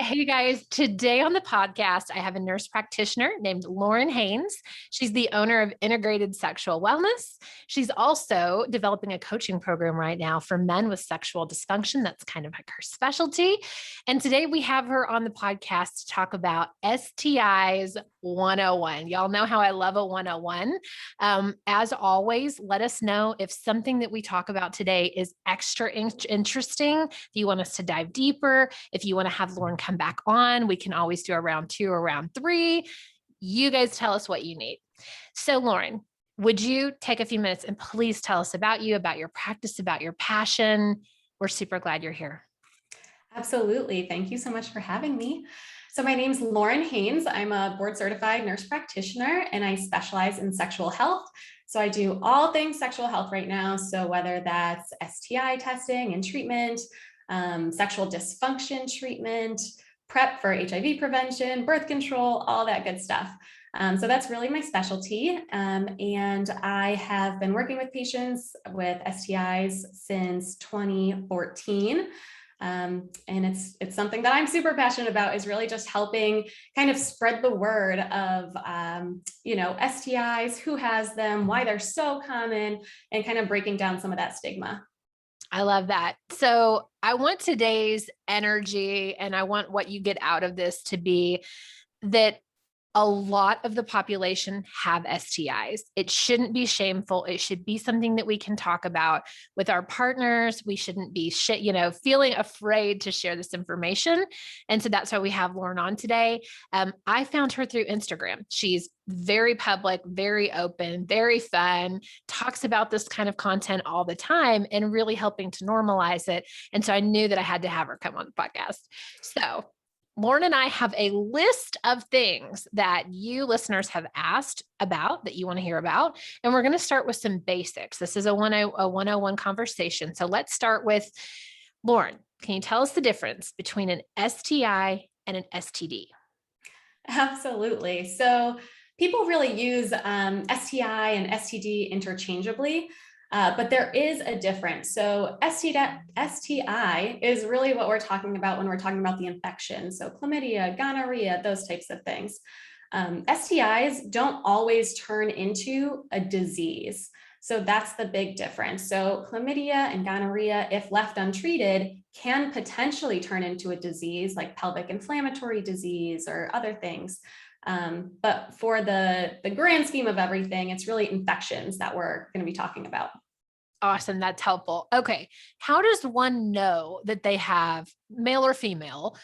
Hey guys, today on the podcast, I have a nurse practitioner named Lauren Haines. She's the owner of Integrated Sexual Wellness. She's also developing a coaching program right now for men with sexual dysfunction. That's kind of like her specialty. And today we have her on the podcast to talk about STIs 101. Y'all know how I love a 101. As always, let us know if something that we talk about today is extra interesting, if you want us to dive deeper, if you want to have Lauren come back on, we can always do a round 2 or round 3. You guys tell us what you need. So Lauren, would you take a few minutes and please tell us about you, about your practice, about your passion? We're super glad you're here. Absolutely. Thank you so much for having me. So my name's Lauren Haines. I'm a board certified nurse practitioner and I specialize in sexual health. So I do all things sexual health right now. So whether that's STI testing and treatment, sexual dysfunction treatment, prep for HIV prevention, birth control, all that good stuff. So that's really my specialty. And I have been working with patients with STIs since 2014. And it's something that I'm super passionate about, is really just helping kind of spread the word of, STIs, who has them, why they're so common, and kind of breaking down some of that stigma. I love that. So I want today's energy and I want what you get out of this to be that a lot of the population have STIs. It shouldn't be shameful. It should be something that we can talk about with our partners. We shouldn't be feeling afraid to share this information. And so that's why we have Lauren on today. I found her through Instagram. She's very public, very open, very fun, talks about this kind of content all the time and really helping to normalize it. And so I knew that I had to have her come on the podcast. So Lauren and I have a list of things that you listeners have asked about that you want to hear about. And we're going to start with some basics. This is a 101 conversation. So let's start with Lauren. Can you tell us the difference between an STI and an STD? Absolutely. So people really use STI and STD interchangeably. But there is a difference. So STI is really what we're talking about when we're talking about the infection. So chlamydia, gonorrhea, those types of things. STIs don't always turn into a disease. So that's the big difference. So chlamydia and gonorrhea, if left untreated, can potentially turn into a disease like pelvic inflammatory disease or other things. But for the grand scheme of everything, it's really infections that we're going to be talking about. Awesome. That's helpful. Okay. How does one know that they have, male or female,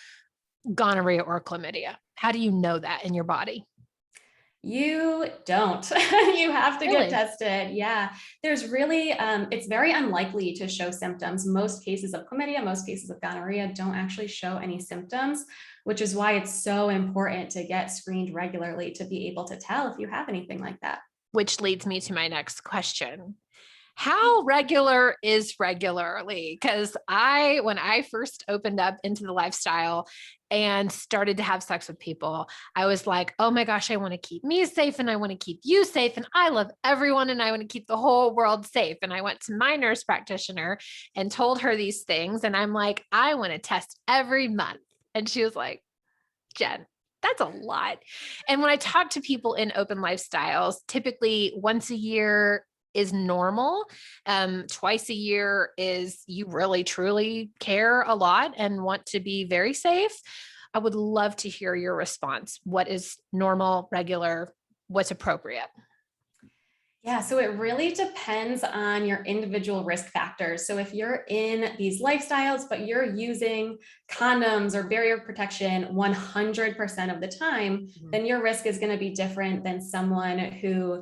gonorrhea or chlamydia? How do you know that in your body? You don't. You have to Really? get tested. Yeah. There's really, it's very unlikely to show symptoms. Most cases of chlamydia, most cases of gonorrhea don't actually show any symptoms, which is why it's so important to get screened regularly to be able to tell if you have anything like that. Which leads me to my next question. How regular is regularly? Because when I first opened up into the lifestyle and started to have sex with people, I was like, oh my gosh, I want to keep me safe and I want to keep you safe. And I love everyone and I want to keep the whole world safe. And I went to my nurse practitioner and told her these things. And I'm like, I want to test every month. And she was like, Jen, that's a lot. And when I talk to people in open lifestyles, typically once a year is normal. Twice a year is you really truly care a lot and want to be very safe. I would love to hear your response. What is normal, regular, what's appropriate? Yeah, so it really depends on your individual risk factors. So if you're in these lifestyles, but you're using condoms or barrier protection 100% of the time, then your risk is going to be different than someone who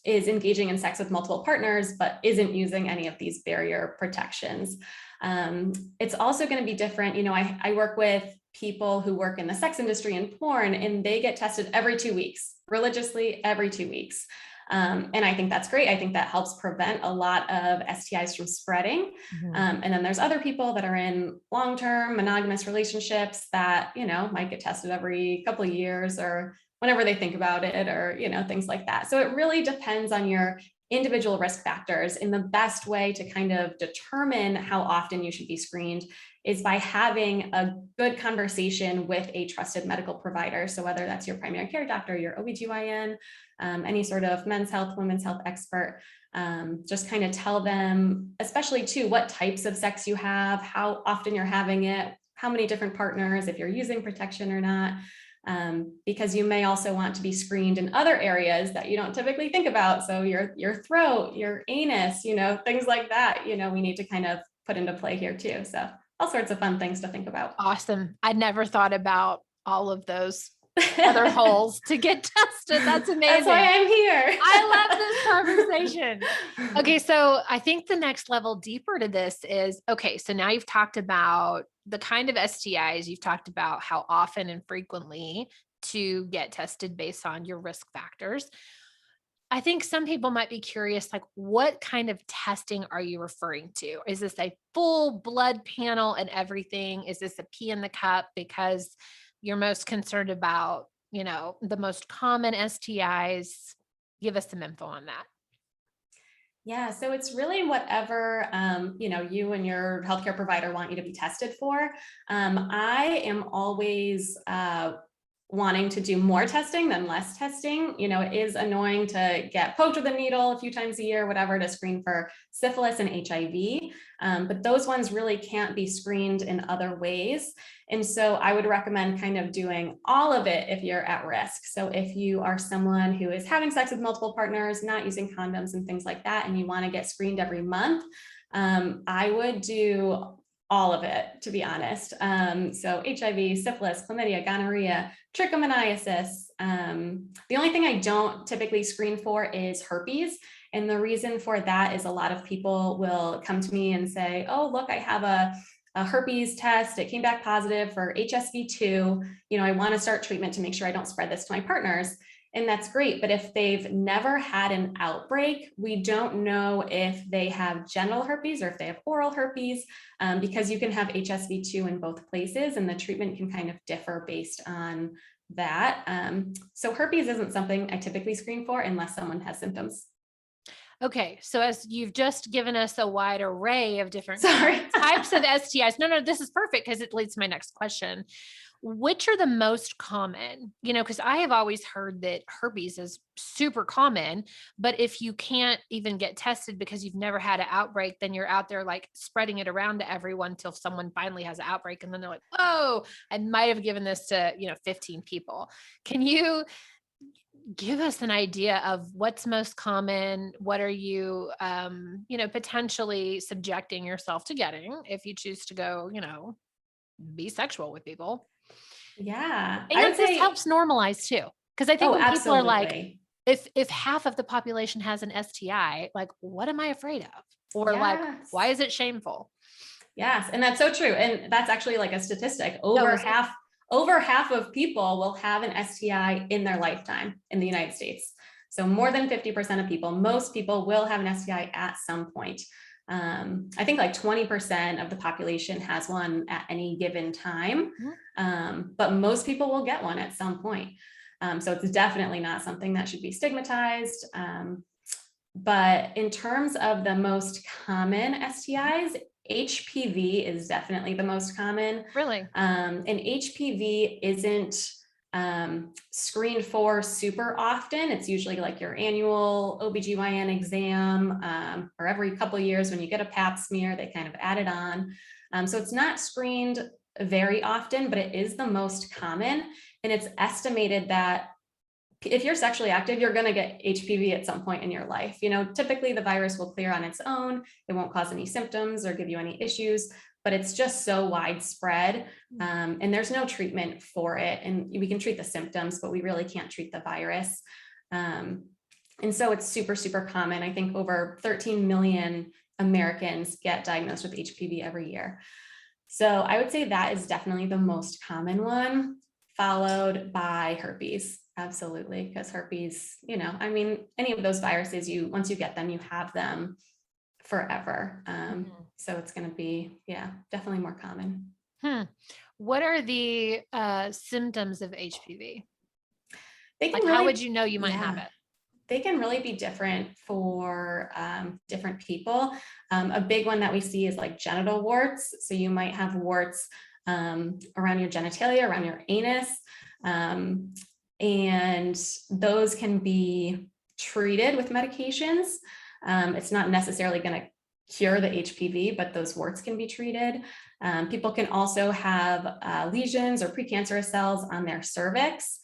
is engaging in sex with multiple partners, but isn't using any of these barrier protections. It's also going to be different. I work with people who work in the sex industry and porn, and they get tested every 2 weeks, religiously every 2 weeks. And I think that's great. I think that helps prevent a lot of STIs from spreading. And then there's other people that are in long-term monogamous relationships that, might get tested every couple of years or whenever they think about it or, things like that. So it really depends on your individual risk factors. And the best way to kind of determine how often you should be screened is by having a good conversation with a trusted medical provider. So whether that's your primary care doctor, your OBGYN, any sort of men's health, women's health expert, just kind of tell them, especially too, what types of sex you have, how often you're having it, how many different partners, if you're using protection or not. Because you may also want to be screened in other areas that you don't typically think about. So your throat, your anus, things like that, we need to kind of put into play here too. So all sorts of fun things to think about. Awesome. I never thought about all of those other holes to get tested. That's amazing. That's why I'm here. I love this conversation. Okay. So I think the next level deeper to this is, okay, so now you've talked about the kind of STIs, you've talked about how often and frequently to get tested based on your risk factors. I think some people might be curious, like, what kind of testing are you referring to? Is this a full blood panel and everything? Is this a pee in the cup because you're most concerned about, the most common STIs? Give us some info on that. Yeah, so it's really whatever, you and your healthcare provider want you to be tested for. I am always wanting to do more testing than less testing. It is annoying to get poked with a needle a few times a year, whatever, to screen for syphilis and HIV. But those ones really can't be screened in other ways. And so I would recommend kind of doing all of it if you're at risk. So if you are someone who is having sex with multiple partners, not using condoms and things like that, and you want to get screened every month, I would do all of it, to be honest. So HIV, syphilis, chlamydia, gonorrhea, trichomoniasis. The only thing I don't typically screen for is herpes. And the reason for that is a lot of people will come to me and say, oh, look, I have a herpes test. It came back positive for HSV2. I want to start treatment to make sure I don't spread this to my partners. And that's great. But if they've never had an outbreak, we don't know if they have genital herpes or if they have oral herpes, because you can have HSV2 in both places and the treatment can kind of differ based on that. So herpes isn't something I typically screen for unless someone has symptoms. Okay. So as you've just given us a wide array of different Sorry. types of STIs. No, this is perfect because it leads to my next question. Which are the most common? Because I have always heard that herpes is super common, but if you can't even get tested because you've never had an outbreak, then you're out there like spreading it around to everyone until someone finally has an outbreak. And then they're like, oh, I might have given this to, 15 people. Can you give us an idea of what's most common? What are you, potentially subjecting yourself to getting if you choose to go, be sexual with people? Yeah. And this helps normalize too. Because I think when people are like, if half of the population has an STI, like, what am I afraid of? Or like, why is it shameful? Yes. And that's so true. And that's actually like a statistic. Over half of people will have an STI in their lifetime in the United States. So more than 50% of people, most people will have an STI at some point. I think like 20% of the population has one at any given time, but most people will get one at some point. So it's definitely not something that should be stigmatized. But in terms of the most common STIs, HPV is definitely the most common. Really? And HPV isn't screened for super often. It's usually like your annual OBGYN exam, or every couple of years when you get a pap smear, they kind of add it on. So it's not screened very often, but it is the most common. And it's estimated that if you're sexually active, you're going to get HPV at some point in your life. Typically the virus will clear on its own. It won't cause any symptoms or give you any issues, but it's just so widespread, and there's no treatment for it. And we can treat the symptoms, but we really can't treat the virus. And so it's super, super common. I think over 13 million Americans get diagnosed with HPV every year. So I would say that is definitely the most common one, followed by herpes. Absolutely. Because herpes, any of those viruses, once you get them, you have them forever. So it's going to be, definitely more common. What are the symptoms of HPV? How would you know you might have it? they can really be different for different people. A big one that we see is like genital warts. So you might have warts around your genitalia, around your anus, and those can be treated with medications. It's not necessarily going to cure the HPV, but those warts can be treated. People can also have lesions or precancerous cells on their cervix,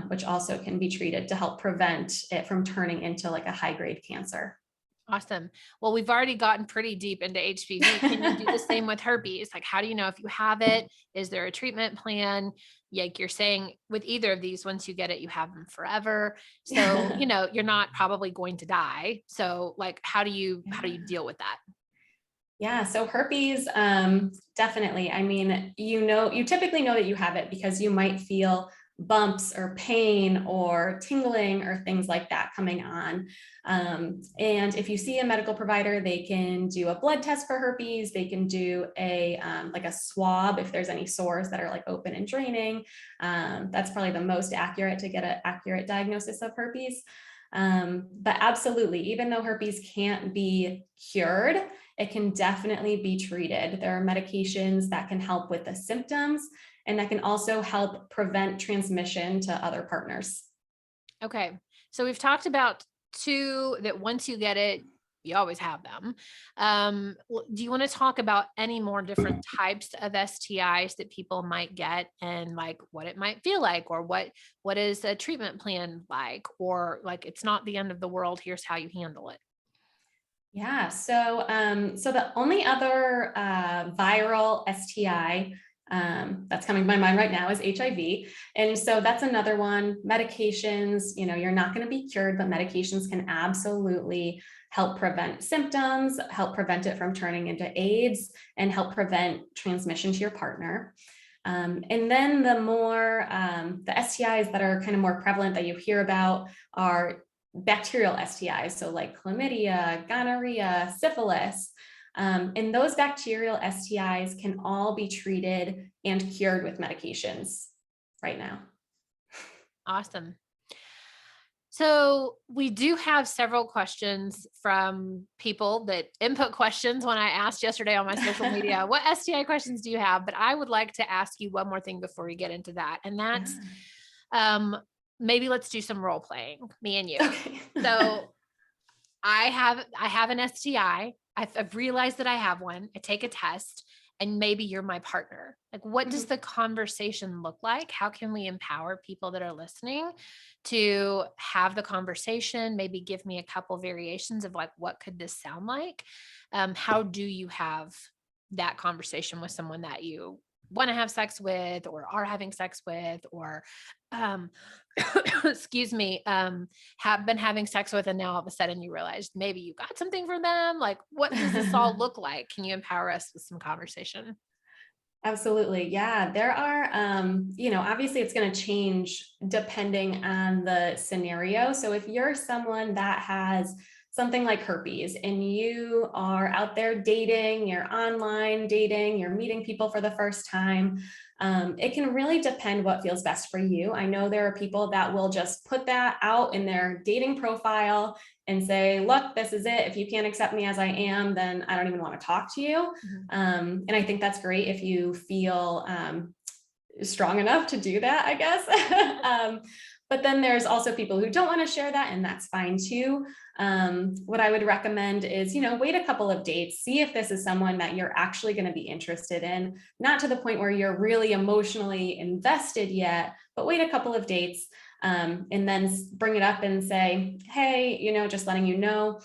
which also can be treated to help prevent it from turning into like a high-grade cancer. Awesome. Well, we've already gotten pretty deep into HPV. Can you do the same with herpes? Like, how do you know if you have it? Is there a treatment plan? Like you're saying with either of these, once you get it, you have them forever. So, you're not probably going to die. So like, how do you deal with that? Yeah, so herpes, definitely. I mean, you typically know that you have it because you might feel bumps or pain or tingling or things like that coming on. And if you see a medical provider, they can do a blood test for herpes. They can do a like a swab if there's any sores that are like open and draining. That's probably the most accurate to get an accurate diagnosis of herpes. But absolutely, even though herpes can't be cured, it can definitely be treated. There are medications that can help with the symptoms and that can also help prevent transmission to other partners. Okay. So we've talked about two that once you get it, you always have them. Do you want to talk about any more different types of STIs that people might get and like what it might feel like, or what is a treatment plan like, or like, it's not the end of the world, here's how you handle it? Yeah, so the only other viral STI that's coming to my mind right now is HIV. And so that's another one. Medications, you're not going to be cured, but medications can absolutely help prevent symptoms, help prevent it from turning into AIDS, and help prevent transmission to your partner. And then the STIs that are kind of more prevalent that you hear about are bacterial STIs, so like chlamydia, gonorrhea, syphilis. And those bacterial STIs can all be treated and cured with medications right now. Awesome. So we do have several questions from people that input questions when I asked yesterday on my social media, what STI questions do you have? But I would like to ask you one more thing before we get into that. And that's, maybe let's do some role playing, me and you. Okay. So I have an STI. I've realized that I have one. I take a test and maybe you're my partner. Like, what does the conversation look like? How can we empower people that are listening to have the conversation? Maybe give me a couple variations of like, what could this sound like? How do you have that conversation with someone that you want to have sex with or are having sex with, or excuse me, have been having sex with, and now all of a sudden you realize maybe you got something for them? Like, what does this all look like? Can you empower us with some conversation? Absolutely. Yeah, there are, obviously it's going to change depending on the scenario. So if you're someone that has something like herpes and you are out there dating, you're online dating, you're meeting people for the first time, it can really depend what feels best for you. I know there are people that will just put that out in their dating profile and say, look, this is it. If you can't accept me as I am, then I don't even want to talk to you. And I think that's great if you feel strong enough to do that, I guess. But then there's also people who don't want to share that, and that's fine too. What I would recommend is, wait a couple of dates, see if this is someone that you're actually going to be interested in, not to the point where you're really emotionally invested yet, but wait a couple of dates, and then bring it up and say, hey, just letting you know,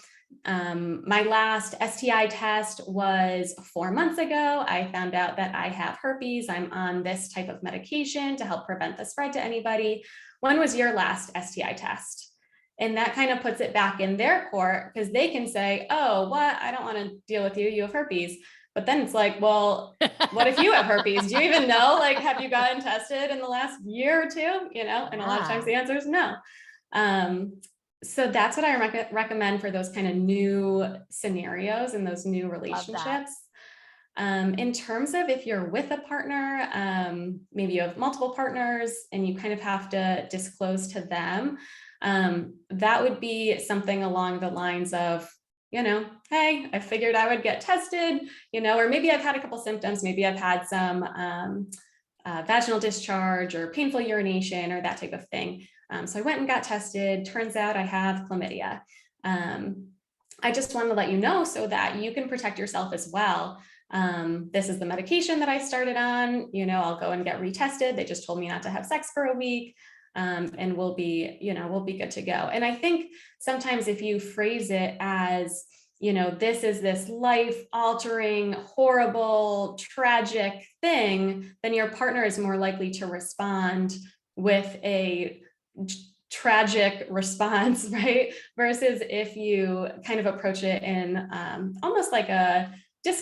my last STI test was 4 months ago. I found out that I have herpes. I'm on this type of medication to help prevent the spread to anybody. When was your last STI test? And that kind of puts it back in their court because they can say, oh, what? I don't want to deal with you. You have herpes. But then it's like, well, what if you have herpes? Do you even know? Like, have you gotten tested in the last year or two? And a lot of times the answer is no. So that's what I recommend for those kind of new scenarios and those new relationships. In terms of if you're with a partner, maybe you have multiple partners and you kind of have to disclose to them. That would be something along the lines of, hey, I figured I would get tested, or maybe I've had a couple symptoms. Maybe I've had some vaginal discharge or painful urination or that type of thing. So I went and got tested. Turns out I have chlamydia. I just wanted to let you know so that you can protect yourself as well. This is the medication that I started on. I'll go and get retested. They just told me not to have sex for a week. And we'll be good to go. And I think sometimes if you phrase it as, this is this life-altering, horrible, tragic thing, then your partner is more likely to respond with a tragic response, right? Versus if you kind of approach it in almost like a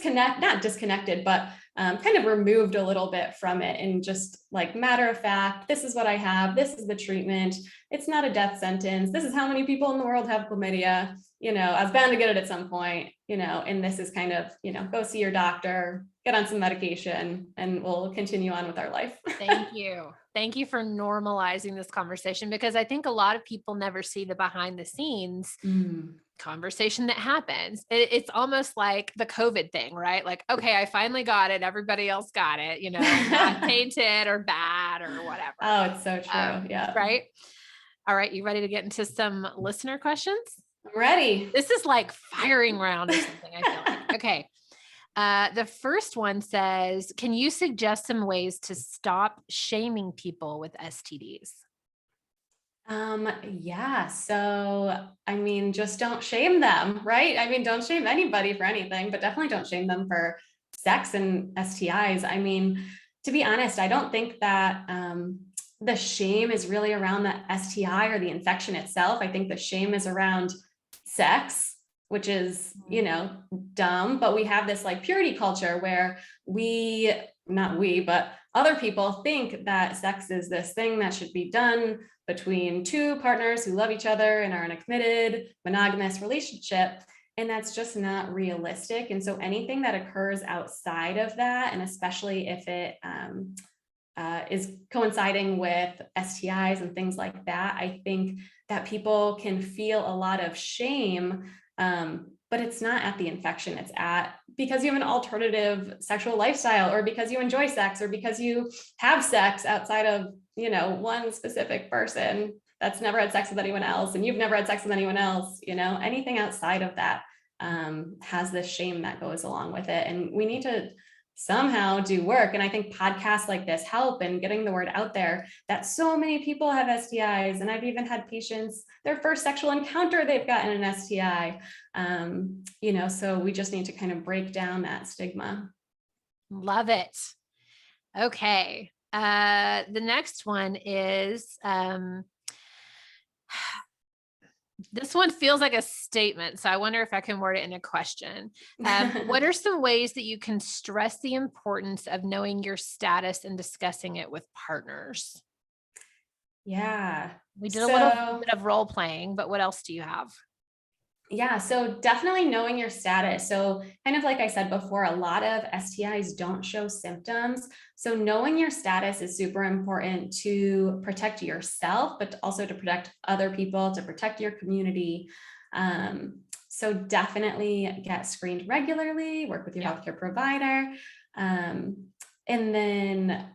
not disconnected, but kind of removed a little bit from it and just like matter of fact, this is what I have. This is the treatment. It's not a death sentence. This is how many people in the world have chlamydia. I was bound to get it at some point, and this is kind of, go see your doctor, get on some medication, and we'll continue on with our life. Thank you. Thank you for normalizing this conversation, because I think a lot of people never see the behind the scenes conversation that happens. It's almost like the COVID thing, right? Like, okay, I finally got it. Everybody else got it, not tainted or bad or whatever. Oh, it's so true. Yeah. Right. All right. You ready to get into some listener questions? I'm ready. This is like firing round or something, I feel like. Okay. The first one says, can you suggest some ways to stop shaming people with STDs? Yeah. So, just don't shame them, right? Don't shame anybody for anything, but definitely don't shame them for sex and STIs. To be honest, I don't think that, the shame is really around the STI or the infection itself. I think the shame is around sex, which is, dumb, but we have this like purity culture where but other people think that sex is this thing that should be done between two partners who love each other and are in a committed monogamous relationship. And that's just not realistic. And so anything that occurs outside of that, and especially if it is coinciding with STIs and things like that, I think that people can feel a lot of shame, but it's not at the infection. It's at because you have an alternative sexual lifestyle, or because you enjoy sex, or because you have sex outside of, one specific person that's never had sex with anyone else, and you've never had sex with anyone else, anything outside of that has this shame that goes along with it. And we need to somehow do work. And I think podcasts like this help in getting the word out there that so many people have STIs. And I've even had patients, their first sexual encounter, they've gotten an STI. So we just need to kind of break down that stigma. Love it. Okay. The next one is, this one feels like a statement, so I wonder if I can word it in a question. What are some ways that you can stress the importance of knowing your status and discussing it with partners? Yeah. We did a little bit of role playing, but what else do you have? Yeah, so definitely knowing your status. So kind of like I said before, a lot of STIs don't show symptoms. So knowing your status is super important to protect yourself, but also to protect other people, to protect your community. So definitely get screened regularly, work with your healthcare provider. And then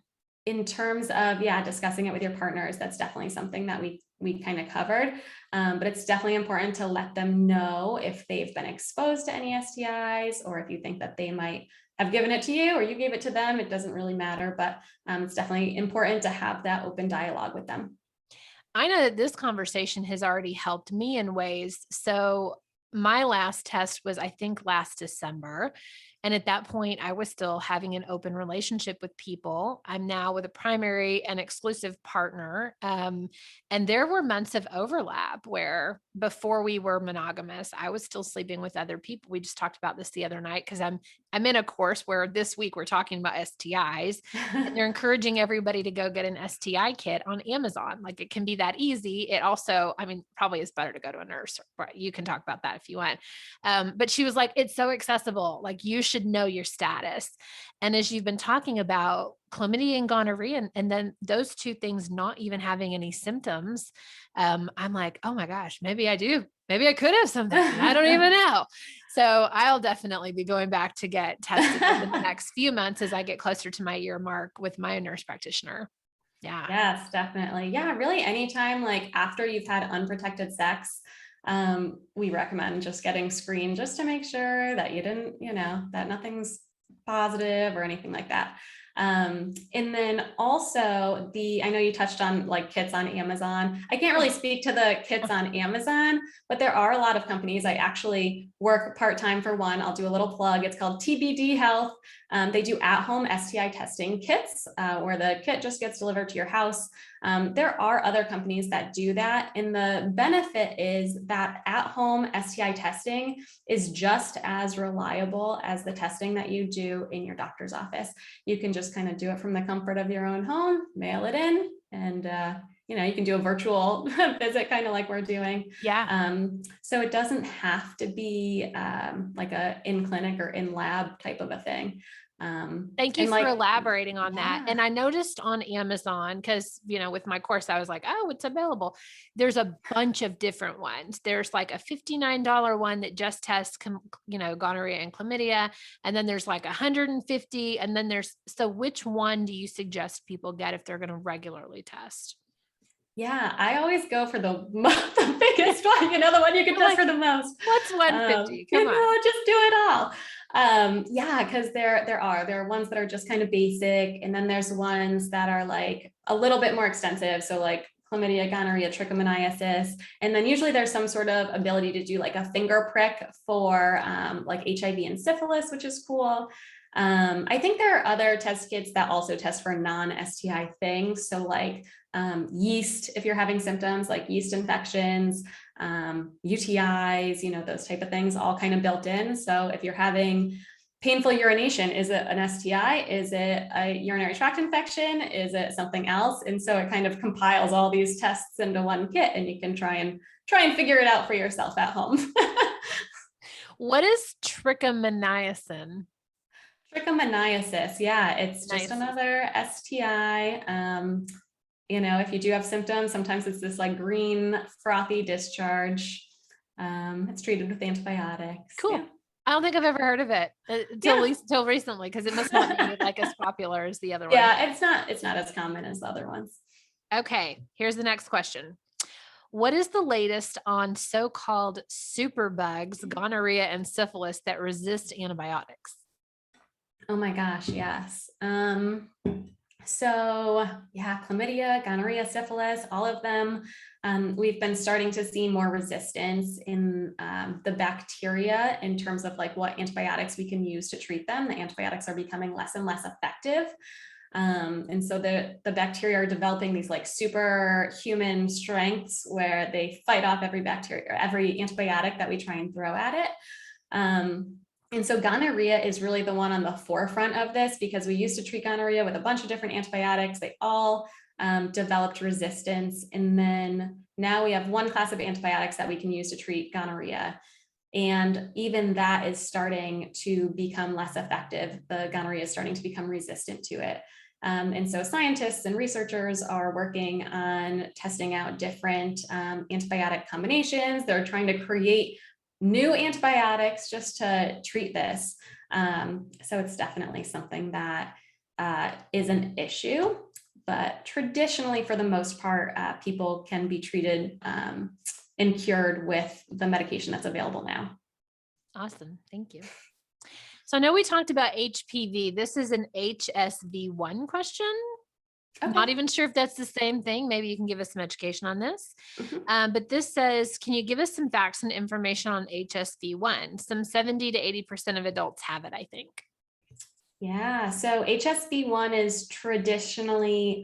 in terms of, discussing it with your partners, that's definitely something that we kind of covered. But it's definitely important to let them know if they've been exposed to any STIs, or if you think that they might have given it to you or you gave it to them. It doesn't really matter, but it's definitely important to have that open dialogue with them. I know that this conversation has already helped me in ways. So my last test was, I think, last December. And at that point, I was still having an open relationship with people. I'm now with a primary and exclusive partner. And there were months of overlap where before we were monogamous, I was still sleeping with other people. We just talked about this the other night because I'm in a course where this week we're talking about STIs, and they're encouraging everybody to go get an STI kit on Amazon. Like, it can be that easy. It also, probably is better to go to a nurse, but you can talk about that if you want. But she was like, it's so accessible. Like, you just should know your status. And as you've been talking about chlamydia and gonorrhea, and then those two things not even having any symptoms, I'm like, oh my gosh, maybe I do. Maybe I could have something. I don't even know. So I'll definitely be going back to get tested over the next few months as I get closer to my year mark with my nurse practitioner. Yeah. Yes, definitely. Yeah, really anytime like after you've had unprotected sex, we recommend just getting screened just to make sure that you didn't, that nothing's positive or anything like that. And then also I know you touched on like kits on Amazon. I can't really speak to the kits on Amazon, but there are a lot of companies. I actually work part-time for one. I'll do a little plug. It's called TBD Health. They do at-home STI testing kits where the kit just gets delivered to your house. There are other companies that do that. And the benefit is that at-home STI testing is just as reliable as the testing that you do in your doctor's office. You can just kind of do it from the comfort of your own home, mail it in, and you can do a virtual visit kind of like we're doing. Yeah. So it doesn't have to be like a in clinic or in lab type of a thing. Thank you for elaborating on that. Yeah. And I noticed on Amazon, because, with my course, I was like, oh, it's available. There's a bunch of different ones. There's like a $59 one that just tests, gonorrhea and chlamydia. And then there's like 150. And then so which one do you suggest people get if they're going to regularly test? Yeah, I always go for the biggest one, the one you can test for the most. What's 150? Come on. Just do it all. Yeah, because there are ones that are just kind of basic, and then there's ones that are like a little bit more extensive. So like chlamydia, gonorrhea, trichomoniasis, and then usually there's some sort of ability to do like a finger prick for like HIV and syphilis, which is cool. I think there are other test kits that also test for non-STI things. So like yeast, if you're having symptoms like yeast infections, UTIs, those type of things all kind of built in. So if you're having painful urination, is it an STI? Is it a urinary tract infection? Is it something else? And so it kind of compiles all these tests into one kit, and you can try and figure it out for yourself at home. What is trichomoniasis? Trichomoniasis, yeah, it's just another STI. If you do have symptoms, sometimes it's this like green frothy discharge. It's treated with antibiotics. Cool. Yeah. I don't think I've ever heard of it until recently, because it must not be like as popular as the other one. Yeah, it's not as common as the other ones. Okay, here's the next question. What is the latest on so-called superbugs, gonorrhea and syphilis that resist antibiotics? Oh my gosh, yes. So yeah, chlamydia, gonorrhea, syphilis, all of them. We've been starting to see more resistance in the bacteria in terms of like what antibiotics we can use to treat them. The antibiotics are becoming less and less effective. And so the bacteria are developing these like superhuman strengths where they fight off every bacteria or every antibiotic that we try and throw at it. And so gonorrhea is really the one on the forefront of this, because we used to treat gonorrhea with a bunch of different antibiotics. They all developed resistance. And then now we have one class of antibiotics that we can use to treat gonorrhea. And even that is starting to become less effective. The gonorrhea is starting to become resistant to it. And so scientists and researchers are working on testing out different antibiotic combinations. They're trying to create new antibiotics just to treat this. So it's definitely something that is an issue, but traditionally, for the most part, people can be treated and cured with the medication that's available now. Awesome. Thank you. So I know we talked about HPV. This is an HSV1 question. Okay. Not even sure if that's the same thing. Maybe you can give us some education on this. Mm-hmm. But this says, can you give us some facts and information on HSV1? Some 70 to 80% of adults have it, I think. Yeah, so HSV1 is traditionally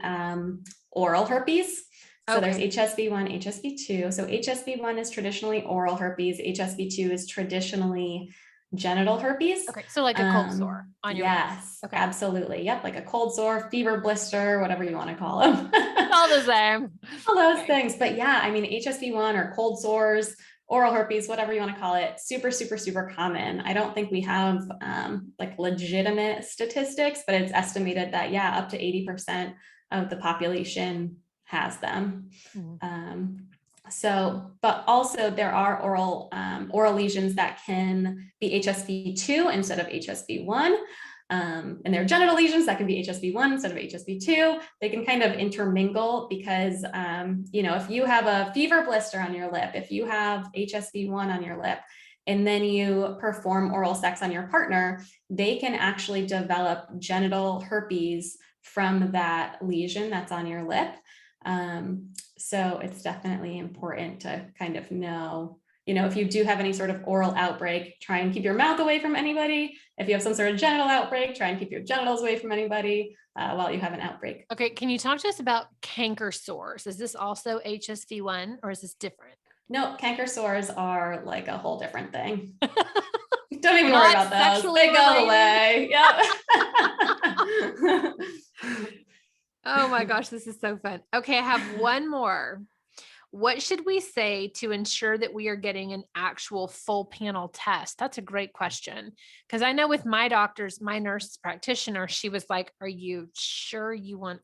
oral herpes. So there's HSV1, HSV2. So HSV1 is traditionally oral herpes. HSV2 is traditionally genital herpes. Okay, so like a cold sore on your Yes, okay. Absolutely. Yep, like a cold sore, fever, blister, whatever you want to call them. All the same. All those things. But yeah, I mean, HSV1 or cold sores, oral herpes, whatever you want to call it, super, super, super common. I don't think we have like legitimate statistics, but it's estimated that, yeah, up to 80% of the population has them. But also there are oral lesions that can be HSV2 instead of HSV1. And there are genital lesions that can be HSV1 instead of HSV2. They can kind of intermingle because, if you have a fever blister on your lip, if you have HSV1 on your lip, and then you perform oral sex on your partner, they can actually develop genital herpes from that lesion that's on your lip. So it's definitely important to kind of know, if you do have any sort of oral outbreak, try and keep your mouth away from anybody. If you have some sort of genital outbreak, try and keep your genitals away from anybody while you have an outbreak. Okay. Can you talk to us about canker sores? Is this also HSV1 or is this different? No, canker sores are like a whole different thing. Don't even worry about those. They go away. Yep. Oh my gosh, this is so fun. Okay, I have one more. What should we say to ensure that we are getting an actual full panel test? That's a great question. Because I know with my doctors, my nurse practitioner, she was like, are you sure you want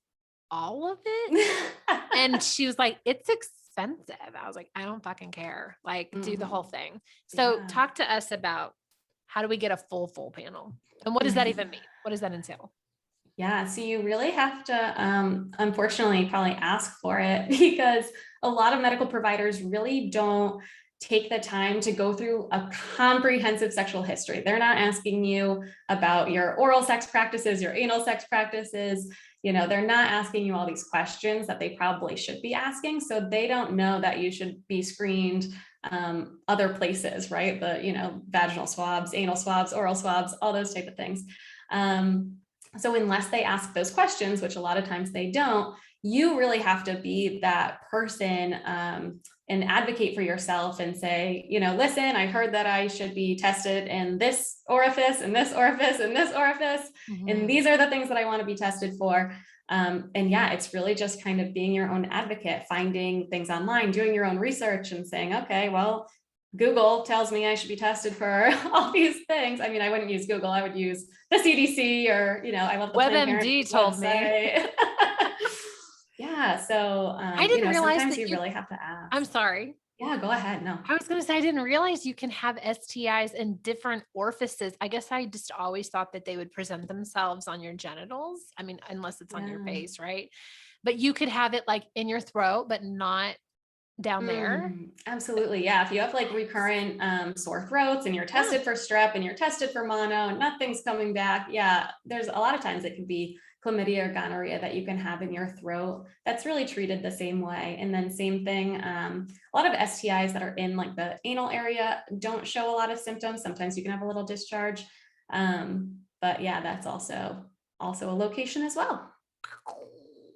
all of it? And she was like, it's expensive. I was like, I don't fucking care. Like, do the whole thing. So talk to us about how do we get a full panel? And what does that even mean? What does that entail? Yeah, so you really have to, unfortunately, probably ask for it because a lot of medical providers really don't take the time to go through a comprehensive sexual history. They're not asking you about your oral sex practices, your anal sex practices. They're not asking you all these questions that they probably should be asking. So they don't know that you should be screened other places, right? The, vaginal swabs, anal swabs, oral swabs, all those type of things. So unless they ask those questions, which a lot of times they don't, you really have to be that person and advocate for yourself and say, listen, I heard that I should be tested in this orifice and this orifice and this orifice. And these are the things that I want to be tested for. And yeah, it's really just kind of being your own advocate, finding things online, doing your own research and saying, okay, well, Google tells me I should be tested for all these things. I mean, I wouldn't use Google. I would use the CDC or, I love the WebMD told website. Me. Yeah. So, I didn't realize sometimes that you really have to ask. I'm sorry. Yeah, go ahead. No. I was going to say, I didn't realize you can have STIs in different orifices. I guess I just always thought that they would present themselves on your genitals. I mean, unless it's on your face, right? But you could have it like in your throat, but not down there. Absolutely. Yeah. If you have like recurrent sore throats and you're tested for strep and you're tested for mono, nothing's coming back. Yeah. There's a lot of times it could be chlamydia or gonorrhea that you can have in your throat. That's really treated the same way. And then same thing. A lot of STIs that are in like the anal area don't show a lot of symptoms. Sometimes you can have a little discharge. But yeah, that's also a location as well.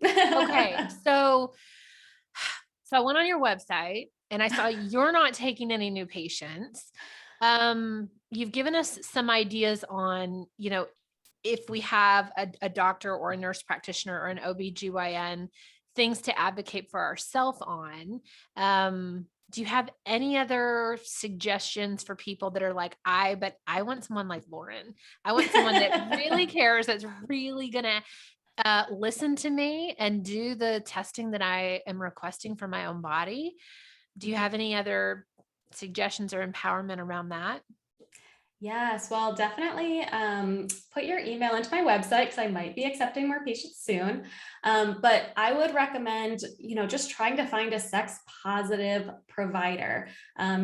Okay. So I went on your website and I saw you're not taking any new patients. You've given us some ideas on, if we have a doctor or a nurse practitioner or an OBGYN, things to advocate for ourselves on. Do you have any other suggestions for people that are like, I want someone like Lauren. I want someone that really cares, that's really going to listen to me and do the testing that I am requesting for my own body. Do you have any other suggestions or empowerment around that? Yes, well, definitely put your email into my website because I might be accepting more patients soon. But I would recommend, just trying to find a sex positive provider.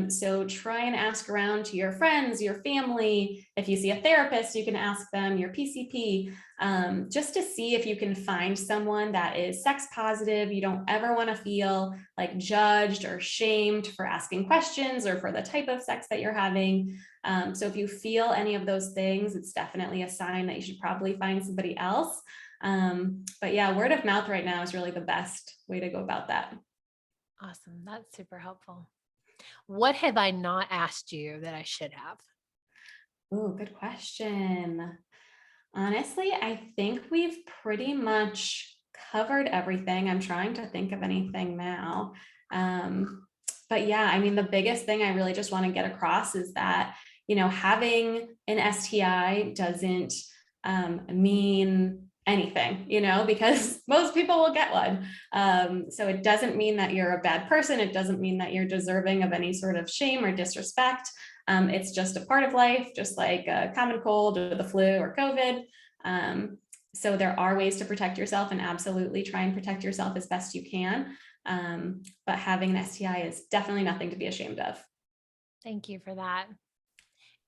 So try and ask around to your friends, your family. If you see a therapist, you can ask them, your PCP, just to see if you can find someone that is sex positive. You don't ever want to feel like judged or shamed for asking questions or for the type of sex that you're having. So if you feel any of those things, it's definitely a sign that you should probably find somebody else. But yeah, word of mouth right now is really the best way to go about that. Awesome. That's super helpful. What have I not asked you that I should have? Oh, good question. Honestly, I think we've pretty much covered everything. I'm trying to think of anything now. But yeah, I mean, the biggest thing I really just want to get across is that, having an STI doesn't mean anything, because most people will get one. So it doesn't mean that you're a bad person. It doesn't mean that you're deserving of any sort of shame or disrespect. It's just a part of life, just like a common cold or the flu or COVID. So there are ways to protect yourself, and absolutely try and protect yourself as best you can. But having an STI is definitely nothing to be ashamed of. Thank you for that.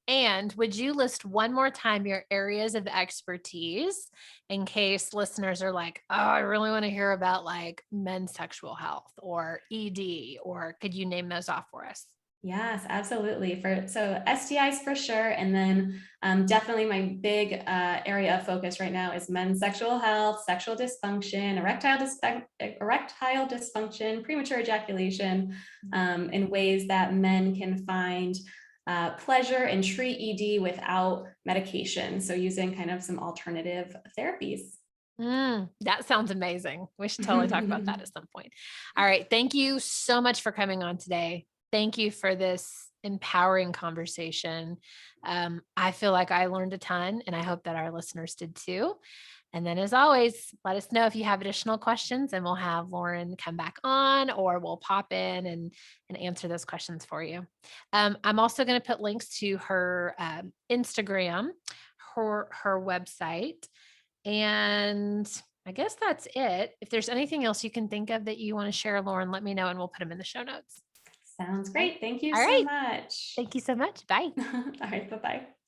And would you list one more time your areas of expertise in case listeners are like, oh, I really want to hear about like men's sexual health or ED, or could you name those off for us? Yes, absolutely. So STIs for sure, and then definitely my big area of focus right now is men's sexual health, sexual dysfunction, erectile dysfunction, premature ejaculation, in ways that men can find pleasure and treat ED without medication. So using kind of some alternative therapies. That sounds amazing. We should totally talk about that at some point. All right. Thank you so much for coming on today. Thank you for this empowering conversation. I feel like I learned a ton, and I hope that our listeners did too. And then, as always, let us know if you have additional questions, and we'll have Lauren come back on, or we'll pop in and answer those questions for you. I'm also going to put links to her Instagram, her website, and I guess that's it. If there's anything else you can think of that you want to share, Lauren, let me know and we'll put them in the show notes. Sounds Okay. great. Thank you All so right. much. Thank you so much. Bye. All right. Bye-bye.